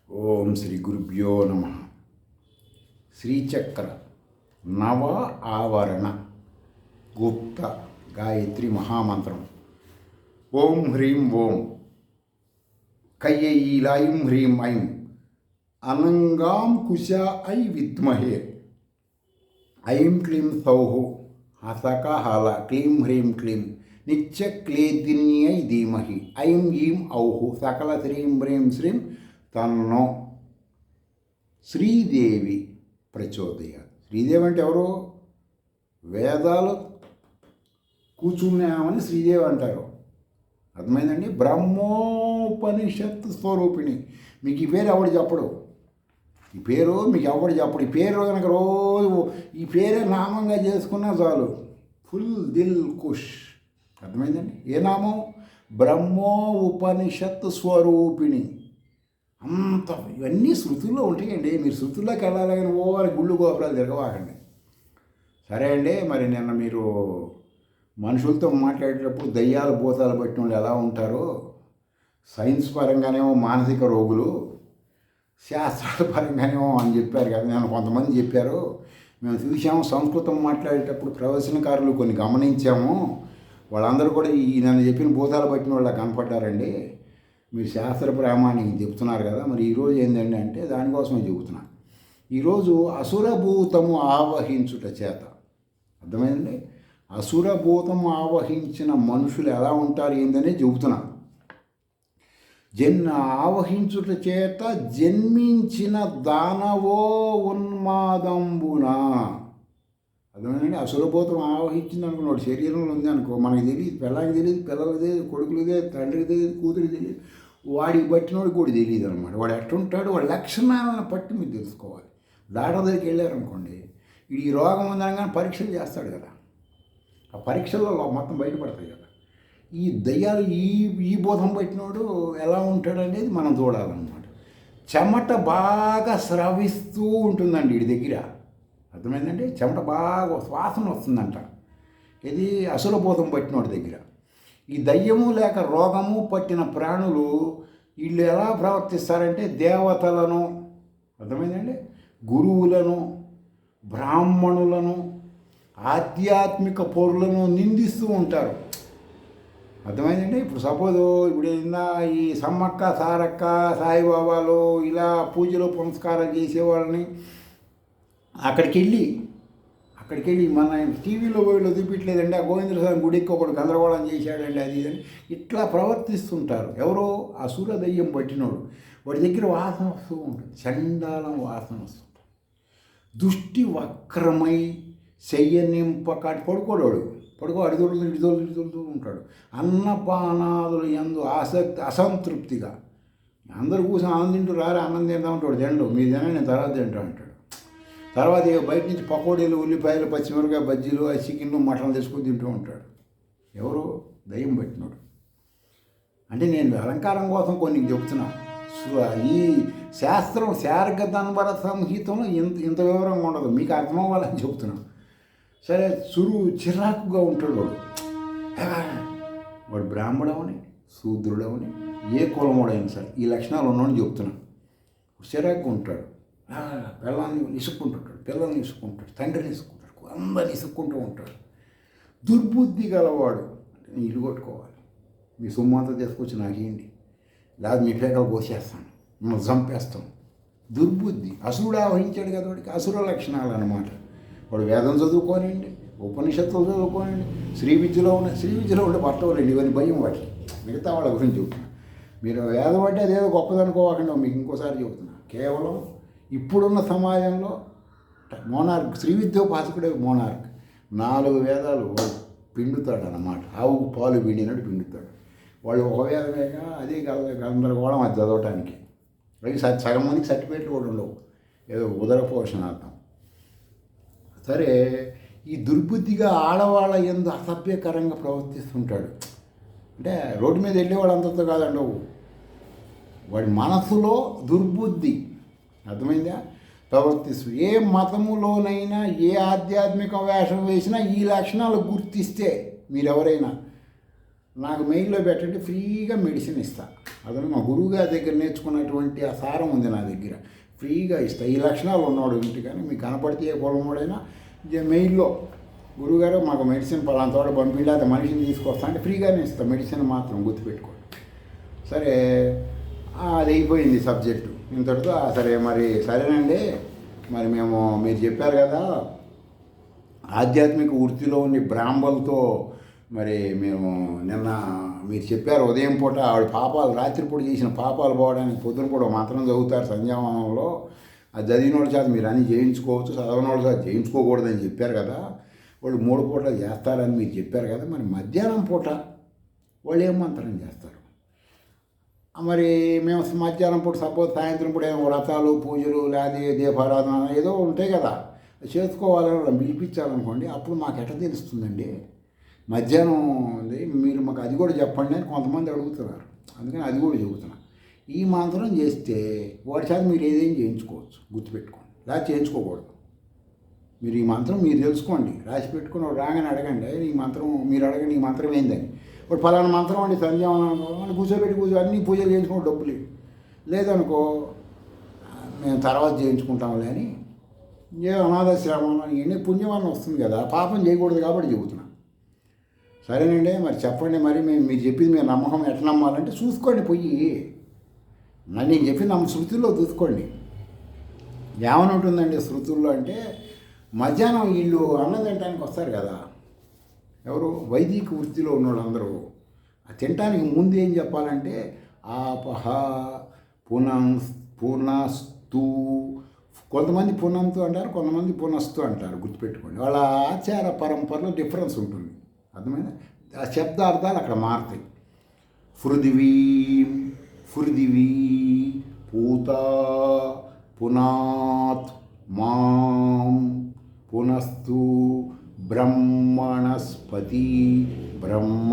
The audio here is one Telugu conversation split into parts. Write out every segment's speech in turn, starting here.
ఓం శ్రీ గురుభ్యో నమ. శ్రీచక్ర నవ ఆవరణ గుప్త గాయత్రి మహామంత్రం. ఓం హ్రీం ఓం కయ్యైలాయిం హ్రీం ఐం అనంగాం కుశా ఐ విద్మహే ఐం క్లీం సౌః హసకహల క్లీం హ్రీం క్లీం నిత్యక్లేదిన్యై ధీమహి ఐం ఈం ఔః సకల శ్రీం హ్రీం శ్రీం తన్నో శ్రీదేవి ప్రచోదయ. శ్రీదేవి అంటే ఎవరు? వేదాలు కూర్చున్నామని శ్రీదేవి అంటారు. అర్థమైందండి? బ్రహ్మోపనిషత్ స్వరూపిణి. మీకు ఈ పేరు ఎవడు చెప్పడు, ఈ పేరు మీకు ఎవడు చెప్పడు. ఈ పేరు కనుక రోజు ఈ పేరే నామంగా చేసుకున్నా చాలు, ఫుల్ దిల్ ఖుష్. అర్థమైందండి? ఏ నామం? బ్రహ్మో ఉపనిషత్ స్వరూపిణి. అంత ఇవన్నీ శృతుల్లో ఉంటాయండి. మీరు శృతుల్లోకి వెళ్ళాలి కానీ ఓవర్ గుళ్ళు గోపురాలు తిరగవాకండి. సరే అండి. మరి నిన్న మీరు మనుషులతో మాట్లాడేటప్పుడు దయ్యాలు భూతాలు పట్టిన వాళ్ళు ఎలా ఉంటారో, సైన్స్ పరంగానేమో మానసిక రోగులు, శాస్త్రాల పరంగానేమో అని చెప్పారు కదా. నేను కొంతమంది చెప్పారు, మేము చూసాము సంస్కృతం మాట్లాడేటప్పుడు ప్రవచనకారులు కొన్ని గమనించాము, వాళ్ళందరూ కూడా ఈ నన్ను చెప్పిన భూతాలు పట్టిన వాళ్ళ కనపడ్డారండి. మీరు శాస్త్ర ప్రామాణికం చెప్తున్నారు కదా, మరి ఈరోజు ఏంటండి అంటే దానికోసమే చెబుతున్నా. ఈరోజు అసురభూతము ఆవహించుట చేత, అర్థమైందండి? అసురభూతము ఆవహించిన మనుషులు ఎలా ఉంటారు ఏందనే చెబుతున్నా. ఆవహించుట చేత జన్మించిన దానవో ఉన్మాదంబున. అర్థమైందండి? అసురభూతం ఆవహించింది అనుకున్నాడు, శరీరంలో ఉంది అనుకో, మనకి తెలియదు, పిల్లలకి తెలియదు, పిల్లలకి తెలియదు, కొడుకులకి తెలియదు, తండ్రికి తెలియదు, కూతురికి తెలియదు, వాడికి పట్టినోడికి కూడా తెలియదు అనమాట. వాడు ఎట్టుంటాడు, వాడి లక్షణాలను బట్టి మీరు తెలుసుకోవాలి. డాక్టర్ దగ్గరికి వెళ్ళారనుకోండి, ఈ రోగం ఉందనగానే పరీక్షలు చేస్తాడు కదా, ఆ పరీక్షల్లో మొత్తం బయటపడతాయి కదా. ఈ దయ్యాలు ఈ బోధం పట్టినోడు ఎలా ఉంటాడు అనేది మనం చూడాలన్నమాట. చెమట బాగా స్రవిస్తూ ఉంటుందండి వీడి దగ్గర. అర్థమైందండి? చెమట బాగా వాసన వస్తుందంట. ఇది అసురబోధం పట్టినోడి దగ్గర. ఈ దయ్యము లేక రోగము పట్టిన ప్రాణులు వీళ్ళు ఎలా ప్రవర్తిస్తారంటే దేవతలను, అర్థమైందండి, గురువులను, బ్రాహ్మణులను, ఆధ్యాత్మిక పౌరులను నిందిస్తూ ఉంటారు. అర్థమైందండి? ఇప్పుడు సపోజ్ ఇప్పుడు ఈ సమ్మక్క, సారక్క, సాయిబాబాలు ఇలా పూజలు పునస్కారాలు చేసేవాళ్ళని అక్కడికి వెళ్ళి మన టీవీలో వీళ్ళు చూపించలేదండి, ఆ గోవిందస్వామి గుడికి ఒకడు గందరగోళం చేశాడండి, అది ఇదని ఇట్లా ప్రవర్తిస్తుంటారు. ఎవరో అసుర దయ్యం పట్టినోడు, వాడి దగ్గర వాసన వస్తూ ఉంటుంది, చండాలం వాసన వస్తుంటుంది. దుష్టి వక్రమై చెయ్యనింపక పడుకోడు అడిదొడుతూ ఉంటాడు. అన్నపానాదులు యందు ఆసక్తి అసంతృప్తిగా, అందరూ కూర్చొని ఆనందం తింటూ రారా అన్నం తింటా ఉంటాడు, తిండు మీరు తిన నేను తర్వాత తింటా అంటాడు. తర్వాత బయట నుంచి పకోడీలు, ఉల్లిపాయలు, పచ్చిమిరపకాయ బజ్జీలు, చికెన్లు, మటన్లు తెచ్చుకొని తింటూ ఉంటాడు. ఎవరు? దయ్యం పట్టినాడు. అంటే నేను అలంకారం కోసం కొన్ని చెప్తున్నా. ఈ శాస్త్రం శార్గధన్వర సంహితంలో ఇంత వివరంగా ఉండదు, మీకు అర్థం అవ్వాలని చెప్తున్నాను. సరే, చిరాకుగా ఉంటాడు వాడు బ్రాహ్మణమని, శూద్రుడమని, ఏ కులముడైనా సరే ఈ లక్షణాలు ఉన్నాయని చెప్తున్నాను. చిరాకుగా ఉంటాడు, పిల్లల్ని ఇసుక్కుంటుంటాడు, పిల్లల్ని ఇసుక్కుంటాడు, తండ్రిని ఇసుక్కుంటాడు, అందరిని ఇసుక్కుంటూ ఉంటాడు. దుర్బుద్ధి గలవాడు. అంటే నేను ఇల్లు కొట్టుకోవాలి, మీ సొమ్ము అంతా తీసుకొచ్చి నాకు ఇవ్వండి, లేదా మీ పేకలు కోసేస్తాను, మిమ్మల్ని చంపేస్తాను. దుర్బుద్ధి. అసురుడు ఆవహించాడు కదా వాడికి, అసుర లక్షణాలు అన్నమాట. వాడు వేదం చదువుకోనండి, ఉపనిషత్తులు చదువుకోనండి, శ్రీ విద్యలో ఉండే పట్టవాలండి, ఇవన్నీ భయం వాటికి. మిగతా వాళ్ళ గురించి చెబుతున్నా. మీరు వేదం అంటే అదేదో గొప్పదనుకోవాలండి. మీకు ఇంకోసారి చెబుతున్నా, కేవలం ఇప్పుడున్న సమాజంలో మోనార్క్, శ్రీ విద్యోపాసకుడే మోనార్క్. 4 వేదాలు వాడు పిండుతాడు అన్నమాట. ఆవుకు పాలు పిండినట్టు పిండుతాడు. వాళ్ళు ఒక వేదమేగా, అదే గందరగోళం అది చదవటానికి. అది సగం మందికి సర్టిఫికేట్లు కూడా ఉండవు, ఏదో ఉదర పోషణార్థం. సరే, ఈ దుర్బుద్ధిగా ఆడవాళ్ళ యందు అసభ్యకరంగా ప్రవర్తిస్తుంటాడు. అంటే రోడ్డు మీద వెళ్ళే వాళ్ళంతతో కాదండి, వాడి మనసులో దుర్బుద్ధి, అర్థమైందా, ప్రవర్తిస్తూ. ఏ మతములోనైనా ఏ ఆధ్యాత్మిక వేషం వేసినా ఈ లక్షణాలు గుర్తిస్తే మీరెవరైనా నాకు మెయిల్లో పెట్టండి, ఫ్రీగా మెడిసిన్ ఇస్తా. అతను మా గురువు గారి దగ్గర నేర్చుకున్నటువంటి ఆ సారం ఉంది నా దగ్గర. ఫ్రీగా ఇస్తా. ఈ లక్షణాలు ఉన్నాడు ఇంటి, కానీ మీకు కనపడితే ఏ పొలమోడైనా మెయిల్లో గురువుగారు మాకు మెడిసిన్ పలానా తోట పంపించి అది మనిషిని తీసుకొస్తా అంటే ఫ్రీగానే ఇస్తాం. మెడిసిన్ మాత్రం గుర్తుపెట్టుకోండి. సరే, అది అయిపోయింది సబ్జెక్టు ఇంతటితో. సరే మరి సరేనండి, మరి మీరు చెప్పారు కదా ఆధ్యాత్మిక వృత్తిలో ఉండి బ్రాహ్మలతో మరి మేము నిన్న మీరు చెప్పారు ఉదయం పూట ఆవిడ పాపాలు రాత్రిపూట చేసిన పాపాలు పోవడానికి పొద్దున కూడా మంత్రం చదువుతారు సంధ్యావనంలో. అది చదివిన వాళ్ళ చేత మీరు అన్నీ చేయించుకోవచ్చు, చదవని వాళ్ళ చేత చేయించుకోకూడదని చెప్పారు కదా. వాళ్ళు 3 పూటలు చేస్తారని మీరు చెప్పారు కదా. మరి మధ్యాహ్నం పూట వాళ్ళు ఏం మంత్రం చేస్తారు? మరి మేము మధ్యాహ్నం పూట సపోజ్ సాయంత్రం పూట ఏమో వ్రతాలు పూజలు లేదా దీపారాధన ఏదో ఉంటాయి కదా, చేసుకోవాలని వాళ్ళని పిలిపించాలనుకోండి, అప్పుడు మాకు ఎట్లా తెలుస్తుందండి? మధ్యాహ్నం మీరు మాకు అది కూడా చెప్పండి అని కొంతమంది అడుగుతున్నారు. అందుకని అది కూడా చెబుతున్నా. ఈ మంత్రం చేస్తే వాడి చేత మీరు ఏదేం చేయించుకోవచ్చు, గుర్తుపెట్టుకోండి. లేదా చేయించుకోకూడదు. మీరు ఈ మంత్రం మీరు తెలుసుకోండి, రాసి పెట్టుకుని వాడు రాగానే అడగండి, ఈ మంత్రం మీరు అడగండి, ఈ మంత్రం ఏందని. ఇప్పుడు ఫలానా మంత్రం అండి సంధ్యావనం కూర్చోబెట్టి అన్ని పూజలు చేయించుకో, డబ్బులు లేదనుకో మేము తర్వాత చేయించుకుంటాంలే అని ఏ అనాథాశ్రమంలో ఎన్ని పుణ్యమానం వస్తుంది కదా, పాపం చేయకూడదు కాబట్టి చెబుతున్నా. సరేనండి, మరి చెప్పండి. మరి మీరు చెప్పింది మీరు నమ్మకం ఎట్లా నమ్మాలంటే చూసుకోండి, పోయి నేను చెప్పిన శృతుల్లో చూసుకోండి. ఏమని ఉంటుందండి శృతుల్లో అంటే, మధ్యాహ్నం వీళ్ళు అన్నం తినడానికి వస్తారు కదా, ఎవరు వైదిక వృత్తిలో ఉన్నవాళ్ళు అందరూ. ఆ తినడానికి ముందు ఏం చెప్పాలంటే ఆపహ పునస్తు. కొంతమంది పునంతు అంటారు, కొంతమంది పునస్తు అంటారు. గుర్తుపెట్టుకోండి, వాళ్ళ ఆచార పరంపరలో డిఫరెన్స్ ఉంటుంది. అర్థమైందా? ఆ శబ్దార్థాలు అక్కడ మారుతాయి. ఫృదివీ పూత పునాత్ మాం పునస్తు బ్రహ్మణస్పతి బ్రహ్మ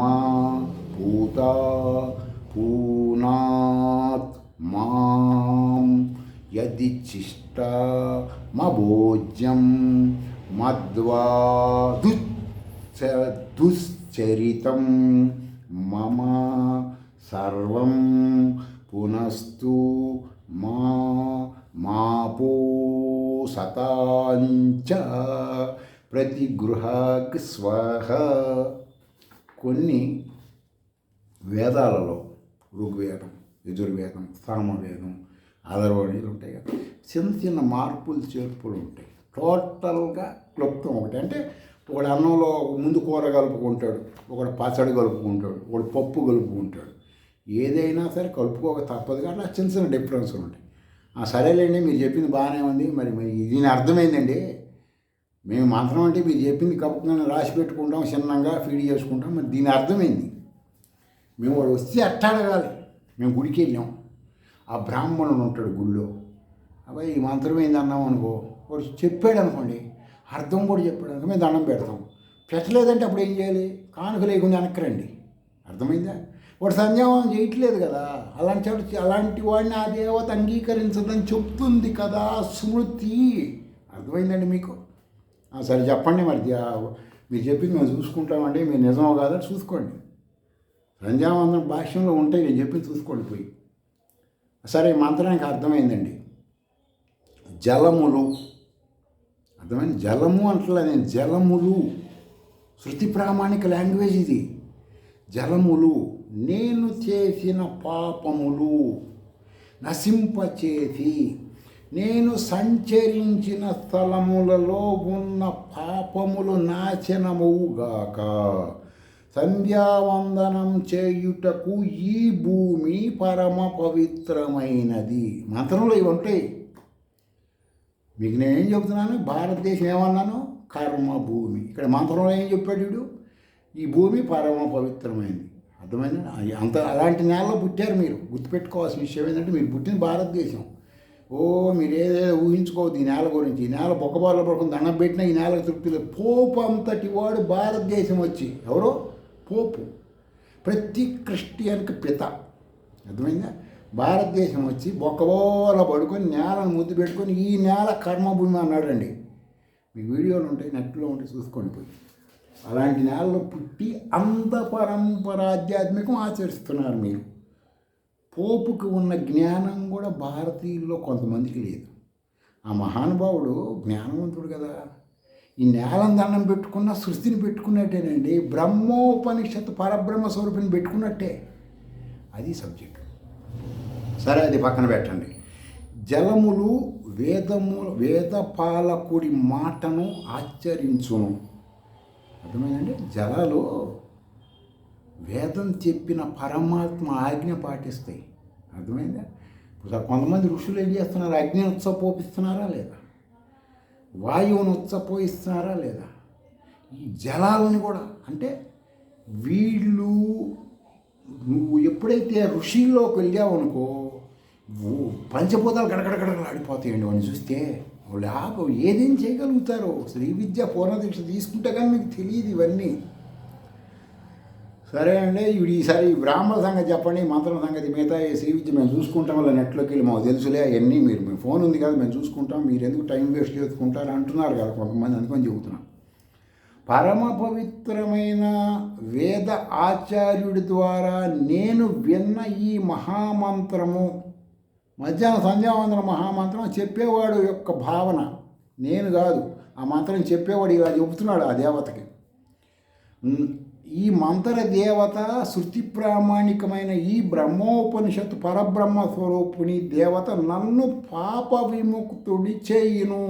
పూత పూనాత్ మాం యదిచ్చిష్ట మభోజ్యం మద్వా దుశ్చరితం మమ సర్వం పునస్తు మాపో సతాంచ ప్రతిగృహక్ స్వహ. కొన్ని వేదాలలో ఋగ్వేదం, యజుర్వేదం, సామవేదం, అథర్వవేదాలు ఉంటాయి కదా, చిన్న చిన్న మార్పులు చేర్పులు ఉంటాయి. టోటల్గా క్లుప్తం ఒకటి. అంటే ఒకడు అన్నంలో ముందు కూర కలుపుకుంటాడు, ఒకడు పచ్చడి కలుపుకుంటాడు, ఒకడు పప్పు కలుపుకుంటాడు. ఏదైనా సరే కలుపుకోక తప్పదు, కానీ ఆ చిన్న చిన్న డిఫరెన్స్లు ఉంటాయి. సరేలేండి, మీరు చెప్పింది బాగానే ఉంది. మరి దీని అర్థమైందండి. మేము మంత్రం అంటే మీరు చెప్పింది కప్పుకొని రాసి పెట్టుకుంటాం, చిన్నంగా ఫీడ్ చేసుకుంటాం. మరి దీని అర్థమైంది. మేము వాడు వస్తే అట్టా అడగాలి. మేము గుడికి వెళ్ళాం, ఆ బ్రాహ్మణుడు ఉంటాడు గుళ్ళో. అబ్బాయి ఈ మంత్రం ఏంది అన్నాం అనుకో, వాడు చెప్పాడు అనుకోండి, అర్థం కూడా చెప్పాడు అనుకో, మేము దండం పెడతాం. పెట్టలేదంటే అప్పుడు ఏం చేయాలి? కానుక లేకుండా వెనక్కరండి. అర్థమైందా? వాడు సంధ్యావనం చేయట్లేదు కదా, అలాంటి వాడిని ఆ దేవత అంగీకరించదని చెప్తుంది కదా స్మృతి. అర్థమైందండి మీకు? సరే చెప్పండి. మరి మీరు చెప్పింది మేము చూసుకుంటామండి, మీరు నిజమో కాదో చూసుకోండి. సంధ్యావందన భాష్యంలో ఉంటాయి, నేను చెప్పింది చూసుకోండి పోయి. సరే, మంత్రానికి అర్థమైందండి. జలములు అర్థమైంది. జలము అంటలే నేను, జలములు శృతి ప్రామాణిక లాంగ్వేజ్ ఇది. జలములు నేను చేసిన పాపములు నశింపచేసి, నేను సంచరించిన స్థలములలో ఉన్న పాపములు నాశనముగాక. సంధ్యావందనం చేయుటకు ఈ భూమి పరమ పవిత్రమైనది. మంత్రంలో ఇవి ఉంటాయి. మీకు నేనేం చెబుతున్నాను? భారతదేశం ఏమన్నాను? కర్మభూమి. ఇక్కడ మంత్రంలో ఏం చెప్పాడు వీడు? ఈ భూమి పరమ పవిత్రమైనది. అర్థమైందా? అలాంటి నేలలో పుట్టారు మీరు. గుర్తుపెట్టుకోవాల్సిన విషయం ఏంటంటే, మీరు పుట్టిన భారతదేశం. మీరు ఏదేదో ఊహించుకోవద్దు ఈ నేల గురించి. ఈ నేల బొక్కబార్లో పడుకుని దండం పెట్టినా ఈ నేలకు తృప్తి లేదు. పోపు అంతటి వాడు భారతదేశం వచ్చి, ఎవరో పోపు, ప్రతి క్రిస్టియన్కి పిత. అర్థమైందా? భారతదేశం వచ్చి బొక్కబోల పడుకొని నేలను ముద్దు పెట్టుకొని ఈ నేల కర్మభూమి అన్నాడండి. మీకు వీడియోలు ఉంటాయి, నెట్లో ఉంటాయి, చూసుకోండి పోయి. అలాంటి నేలలో పుట్టి అంత పరంపర ఆధ్యాత్మికం ఆచరిస్తున్నారు మీరు. పోపుకి ఉన్న జ్ఞానం కూడా భారతీయుల్లో కొంతమందికి లేదు. ఆ మహానుభావుడు జ్ఞానవంతుడు కదా. ఈ నేలను దండం పెట్టుకున్న సృష్టిని పెట్టుకున్నట్టేనండి. బ్రహ్మోపనిషత్తు పరబ్రహ్మ స్వరూపిని పెట్టుకున్నట్టే. అది సబ్జెక్ట్. సరే, అది పక్కన పెట్టండి. జలములు వేదపాలకుడి మాటను ఆచరించును. అర్థమైందండి? జలాలు వేదం చెప్పిన పరమాత్మ ఆజ్ఞ పాటిస్తాయి. అర్థమైందా? కొంతమంది ఋషులు ఏం చేస్తున్నారు? అగ్నిని ఉత్సపోపిస్తున్నారా లేదా? వాయువును ఉత్సపోయిస్తున్నారా లేదా? ఈ జలాలని కూడా అంటే వీళ్ళు నువ్వు ఎప్పుడైతే ఋషిలోకి వెళ్ళావనుకో పంచభూతాలు గడగడగడగడ ఆడిపోతాయండి. వాడిని చూస్తే వాళ్ళు ఏదేం చేయగలుగుతారో. శ్రీ విద్య పూర్ణదీక్ష తీసుకుంటే కానీ మీకు తెలియదు ఇవన్నీ. సరే అండి, ఈసారి బ్రాహ్మణ సంగతి చెప్పండి, మంత్రం సంగతి మిగతా శ్రీ విద్య మేము చూసుకుంటాం. వల్ల నెట్లోకి వెళ్ళి మాకు తెలుసులే అవన్నీ. మేము ఫోన్ ఉంది కదా, మేము చూసుకుంటాం, మీరు ఎందుకు టైం వేస్ట్ చేసుకుంటారు అంటున్నారు కదా కొంతమంది, అందుకని చెబుతున్నాం. పరమ పవిత్రమైన వేద ఆచార్యుడి ద్వారా నేను విన్న ఈ మహామంత్రము, మధ్యాహ్నం సంధ్యావందన మహామంత్రం చెప్పేవాడు యొక్క భావన నేను కాదు. ఆ మంత్రం చెప్పేవాడు ఇలా చెబుతున్నాడు ఆ దేవతకి. ఈ మంత్ర దేవత శృతి ప్రామాణికమైన ఈ బ్రహ్మోపనిషత్తు పరబ్రహ్మ స్వరూపుని దేవత నన్ను పాప విముక్తుడి చేయును,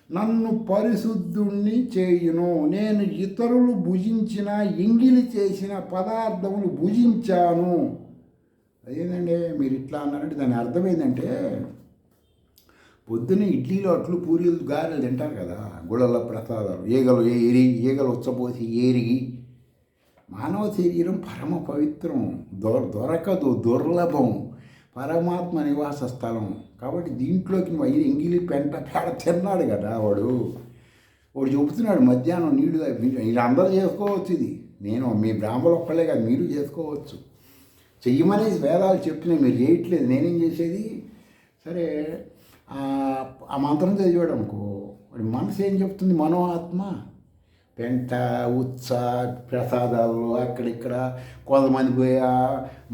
నన్ను పరిశుద్ధుణ్ణి చేయును. నేను ఇతరులు భుజించిన ఎంగిలి చేసిన పదార్థములు భుజించాను. అదేంటంటే మీరు ఇట్లా అన్నారంటే దాని అర్థం ఏంటంటే, పొద్దున్నే ఇడ్లీలు అట్లు పూరీలు గారెలు తింటారు కదా, గుళ్ళల ప్రసాదాలు, ఈగలు ఉచ్చపోసి ఏరిగి. మానవ శరీరం పరమ పవిత్రం, దొరకదు, దుర్లభం, పరమాత్మ నివాస స్థలం. కాబట్టి దీంట్లోకి ఎంగిలి పెంట పేడ తిన్నాడు కదా వాడు చెబుతున్నాడు మధ్యాహ్నం నీళ్ళు వీళ్ళందరూ చేసుకోవచ్చు. ఇది నేను మీ బ్రాహ్మణులు ఒక్కళ్ళే కాదు, మీరు చేసుకోవచ్చు. చెయ్యమనేసి వేదాలు చెప్తున్నాయి, మీరు చేయట్లేదు, నేనేం చేసేది. సరే, ఆ మంత్రం చదివాడు అనుకో, వాడి మనసు ఏం చెప్తుంది? మనో ఆత్మ పెంట ప్రసాదాలు అక్కడిక్కడ. కొంతమంది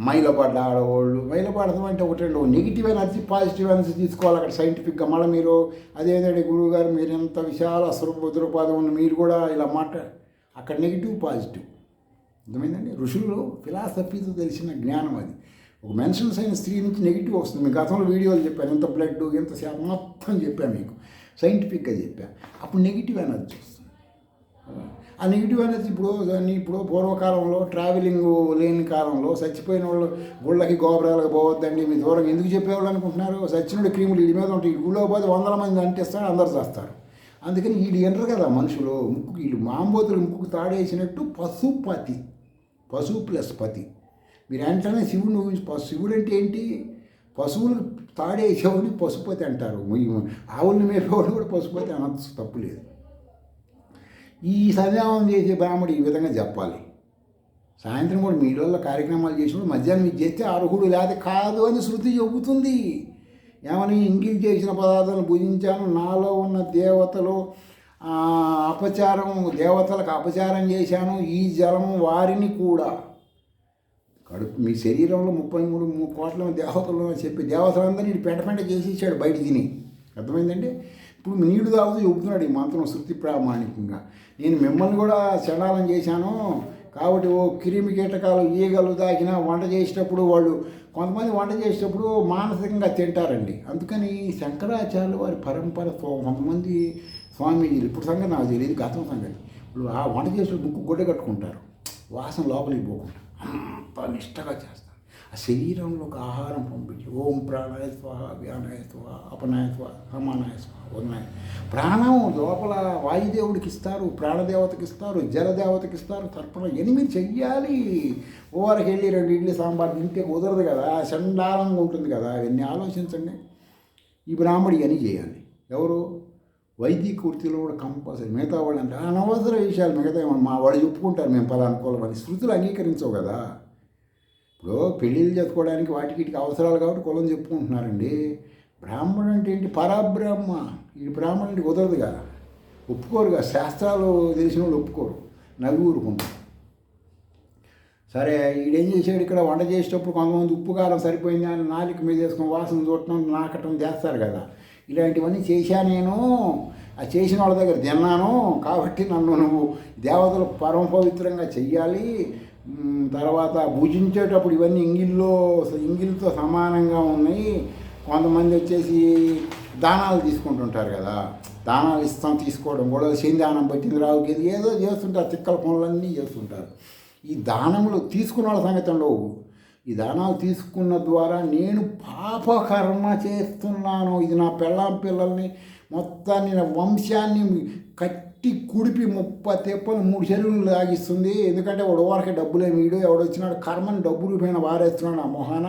మైలపడ్డ ఆడవాళ్ళు మైలపడతాం అంటే ఒకటి రెండు నెగిటివ్ ఎనర్జీ పాజిటివ్ ఎనర్జీ తీసుకోవాలి అక్కడ సైంటిఫిక్గా. మళ్ళీ మీరు అదేంటంటే గురువు గారు మీరు ఎంత విశాల స్వరూపద్రపాదం ఉన్న మీరు కూడా ఇలా అక్కడ నెగిటివ్ పాజిటివ్. అర్థమైందండి? ఋషులు ఫిలాసఫీతో తెలిసిన జ్ఞానం అది. ఒక మెన్షన్ అయిన స్త్రీ నుంచి నెగిటివ్ వస్తుంది. మీకు గతంలో వీడియోలు చెప్పాను, ఎంత బ్లడ్ ఎంత శాతం మొత్తం చెప్పాను, మీకు సైంటిఫిక్గా చెప్పాను. అప్పుడు నెగిటివ్ ఎనర్జీ వస్తుంది. ఆ నెగిటివ్ ఎనర్జీ ఇప్పుడు పూర్వకాలంలో ట్రావెలింగ్ లేని కాలంలో చచ్చిపోయిన వాళ్ళు గుళ్ళకి గోపురాలకు పోవద్దండి మీ దూరం ఎందుకు చెప్పేవాళ్ళు అనుకుంటున్నారు? సచ్చినుడి క్రీములు వీడి మీద ఉంటాయి. గుళ్ళో పోతే 100 మంది అంటిస్తాడు, అందరు చేస్తారు. అందుకని వీళ్ళు ఎంటరు కదా మనుషులు. ముక్కు వీళ్ళు మాంబోతులు ముక్కుకు తాడేసినట్టు పశు ప్లస్ పతి. మీరు వెంటనే శివుడిని ఊహించి శివుడు అంటే ఏంటి? పశువులకు తాడేసేవాడిని పశుపతి అంటారు. ఆవుల్ని మేపేవాడు కూడా పశుపతి అనొచ్చు, తప్పు లేదు. ఈ సంధ్యావం చేసే బ్రాహ్మడు ఈ విధంగా చెప్పాలి. సాయంత్రం కూడా మీడియాలో కార్యక్రమాలు చేసినప్పుడు మధ్యాహ్నం మీకు చేస్తే అర్హుడు లేదా కాదు అని శృతి చెబుతుంది. ఏమని? ఇంగిల్ చేసిన పదార్థాలను భుజించాను, నాలో ఉన్న దేవతలు దేవతలకు అపచారం చేశాను, ఈ జలము వారిని కూడా. మీ శరీరంలో 33 కోట్ల దేవతలు చెప్పి దేవతలందరినీ పెంట చేసేసాడు బయట తిని. అర్థమైందంటే ఇప్పుడు నీడు తాగుతూ చెబుతున్నాడు ఈ మంత్రం శృతి ప్రామాణికంగా. నేను మిమ్మల్ని కూడా చండాలం చేశాను కాబట్టి క్రిమి కీటకాలు ఈగలు దాకినా వంట చేసేటప్పుడు కొంతమంది వంట చేసేటప్పుడు మానసికంగా తింటారండి. అందుకని శంకరాచార్యులు వారి పరంపర కొంతమంది స్వామీజీలు, ఇప్పుడు సంగతి నాకు తెలియదు, గతం సంగతి, ఇప్పుడు ఆ వంట చేసే ముక్కు గుడ్డ కట్టుకుంటారు, వాసన లోపలికి పోకుండా అంత నిష్టగా చేస్తారు. ఆ శరీరంలోకి ఆహారం పంపించి ఓం ప్రాణాయ స్వాహ, వ్యానాయ స్వాహ, అపనాయ స్వాహ, సమానాయ స్వాహ, ఉన్నాయ. ప్రాణం లోపల వాయుదేవుడికి ఇస్తారు, ప్రాణదేవతకి ఇస్తారు, జలదేవతకి ఇస్తారు, తర్పణ 8 చెయ్యాలి. ఓవరకు వెళ్ళి 2 ఇడ్లీ సాంబార్ తింటే కుదరదు కదా, చండాలంగా ఉంటుంది కదా. అవన్నీ ఆలోచించండి. ఈ బ్రాహ్మడు ఇవన్నీ చేయాలి. ఎవరు? వైదిక వృత్తిలో కూడా కంపల్సరీ. మిగతా వాళ్ళు అంటే అనవసర విషయాలు మిగతా మా వాళ్ళు చెప్పుకుంటారు మేము పలానుకోవాలని, శృతులు అంగీకరించవు కదా. ఇప్పుడు పెళ్ళిళ్ళు చేసుకోవడానికి వాటికి అవసరాలు కాబట్టి కులం చెప్పుకుంటున్నారండి. బ్రాహ్మణుడు అంటే ఏంటి? పరబ్రహ్మ. ఈ బ్రాహ్మణుడు అంటే కుదరదు కదా, ఒప్పుకోరు కదా. శాస్త్రాలు తెలిసిన వాళ్ళు ఒప్పుకోరు, నవ్వి ఊరుకుంటారు. సరే ఈడేం చేసాడు, ఇక్కడ వంట చేసేటప్పుడు కొంతమంది ఉప్పు కారం సరిపోయింది అని నాలుక మీద వేసుకొని వాసన చూడటం నాకటం చేస్తారు కదా. ఇలాంటివన్నీ చేశా నేను, ఆ చేసిన వాళ్ళ దగ్గర తిన్నాను కాబట్టి నన్ను నువ్వు దేవతలు పరమ పవిత్రంగా చెయ్యాలి. తర్వాత భుజించేటప్పుడు ఇవన్నీ ఇంగిలితో సమానంగా ఉన్నాయి. కొంతమంది వచ్చేసి దానాలు తీసుకుంటుంటారు కదా, దానాలు ఇస్తాం తీసుకోవడం కూడా దానం పట్టింది రావుకి ఏదో చేస్తుంటారు, తిక్కల పనులన్నీ చేస్తుంటారు. ఈ దానములు తీసుకున్న వాళ్ళ సంగతి ఉండవు. ఈ దానాలు తీసుకున్న ద్వారా నేను పాపకర్మ చేస్తున్నాను, ఇది నా పిల్లల్ని మొత్తాన్ని నా వంశాన్ని కట్టి కుడిపి 30 తెప్పలు 3 చెరువులు లాగిస్తుంది. ఎందుకంటే వాడు వరకే డబ్బులే వీడు, ఎవడొచ్చినాడు కర్మని డబ్బులు పైన వారేస్తున్నాడు ఆ మొహాన,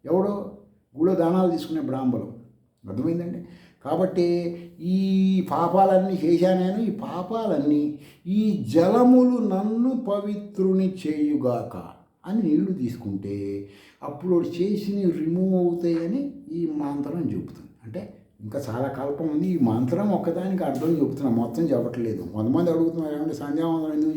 ఎవడో గుళ్ళో దానాలు తీసుకునే బ్రాహ్మణులు. అర్థమైందండి. కాబట్టి ఈ పాపాలన్నీ చేశాను నేను, ఈ పాపాలన్నీ ఈ జలములు నన్ను పవిత్రుని చేయుగాక అని నీళ్లు తీసుకుంటే అప్పుడు చేసినవి రిమూవ్ అవుతాయని ఈ మంత్రం చెబుతుంది. అంటే ఇంకా చాలా కల్పం ఉంది. ఈ మంత్రం ఒక్కదానికి అర్థం చెబుతున్నాం, మొత్తం చెప్పట్లేదు. కొంతమంది అడుగుతున్నారు, ఏమంటే సంధ్యావందనం ఎందుకు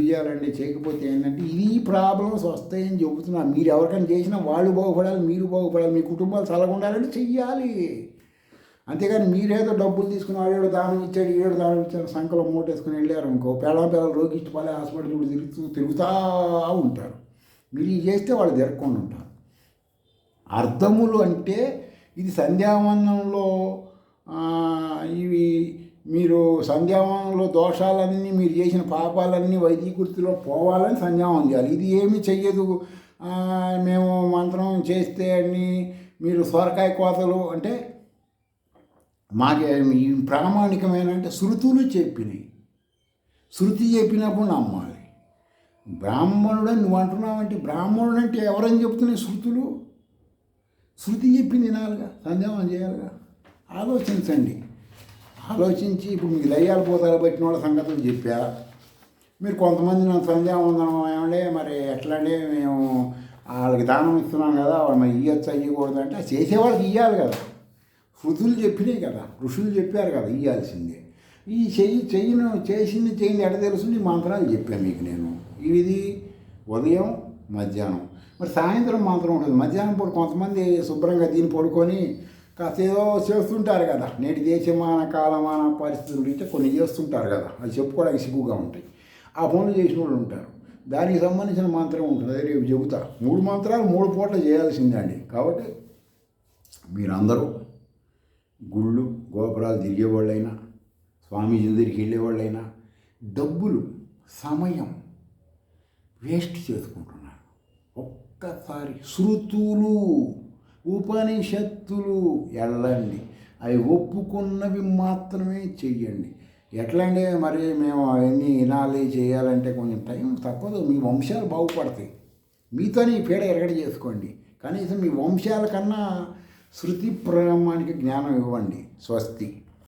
చేయాలండి చేయకపోతే ఏంటంటే ఇది ప్రాబ్లమ్స్ వస్తాయని చెబుతున్నాను. మీరు ఎవరికైనా చేసినా వాళ్ళు బాగుపడాలి, మీరు బాగుపడాలి, మీ కుటుంబాలు చల్లగుండాలంటే చెయ్యాలి. అంతేగాని మీరేదో డబ్బులు తీసుకుని వాడేడు దానం ఇచ్చాడు ఏడు దానం ఇచ్చాడు సంకలో మూటేసుకుని వెళ్ళారు అనుకో, పిల్లలు రోగిష్టి పల్లె హాస్పిటల్ కూడా తిరుగుతూ ఉంటారు. మీరు ఇది చేస్తే వాళ్ళు తిరగకుండా ఉంటారు. అర్థములు అంటే ఇది సంధ్యావందనంలో ఇవి మీరు సంధ్యావందనంలో దోషాలన్నీ మీరు చేసిన పాపాలన్నీ వైదికృతిలో పోవాలని సంధ్యావందనం చేయాలి. ఇది ఏమీ చెయ్యదు, మేము మంత్రం చేస్తే అన్ని మీరు సొరకాయ కోతలు అంటే మాకే ఈ ప్రామాణికమైన అంటే శృతులు చెప్పినాయి. శృతి చెప్పినప్పుడు నమ్మాలి. బ్రాహ్మణుడు అని నువ్వు అంటున్నావంటే బ్రాహ్మణుడు అంటే ఎవరని చెప్తున్నాయి శృతులు? శృతి చెప్పింది వినాలిగా, సంధ్యావందనం చేయాలిగా. ఆలోచించండి. ఆలోచించి ఇప్పుడు మీకు దయ్యాలు పోతాలు పట్టిన వాళ్ళ సంగతులు చెప్పా. మీరు కొంతమంది నాకు సంధ్యావందనం ఏమంటే మరి ఎట్లాంటి మేము వాళ్ళకి దానం ఇస్తున్నాం కదా, వాళ్ళు మరి ఇవ్వచ్చు ఇవ్వకూడదు అంటే చేసేవాళ్ళకి ఇవ్వాలి కదా. శృతులు చెప్పినాయి కదా, ఋషులు చెప్పారు కదా ఇవ్వాల్సిందే. ఈ చేసింది ఎట తెలుసుంది మంత్రాలు చెప్పాను మీకు నేను. ఇది ఉదయం మధ్యాహ్నం, మరి సాయంత్రం మంత్రం ఉంటుంది. మధ్యాహ్నం పూట కొంతమంది శుభ్రంగా దీన్ని పడుకొని కాస్త ఏదో చేస్తుంటారు కదా, నేటి దేశమాన కాలమాన పరిస్థితులు అంటే కొన్ని చేస్తుంటారు కదా, అది చెప్పుకోవడానికి సిగ్గుగా ఉంటాయి. ఆ పనులు చేసిన వాళ్ళు ఉంటారు. దానికి సంబంధించిన మంత్రం ఉంటుంది, అదే రేపు చెబుతా. 3 మంత్రాలు 3 పూటలు చేయాల్సిందే అండి. కాబట్టి మీరందరూ గుళ్ళు గోపురాలు తిరిగేవాళ్ళైనా, స్వామీజీ దగ్గరికి వెళ్ళేవాళ్ళైనా డబ్బులు సమయం వేస్ట్ చేసుకుంటున్నారు. ఒక్కసారి శృతులు ఉపనిషత్తులు వెళ్ళండి, అవి ఒప్పుకున్నవి మాత్రమే చెయ్యండి. ఎట్లా అంటే మరి మేము అవన్నీ వినాలి చేయాలంటే కొంచెం టైం తప్పదు. మీ వంశాలు బాగుపడతాయి. మీతోనే ఈ పీడ ఎరగడి చేసుకోండి. కనీసం మీ వంశాల కన్నా శృతి ప్రామాణిక జ్ఞానం ఇవ్వండి. స్వస్తి.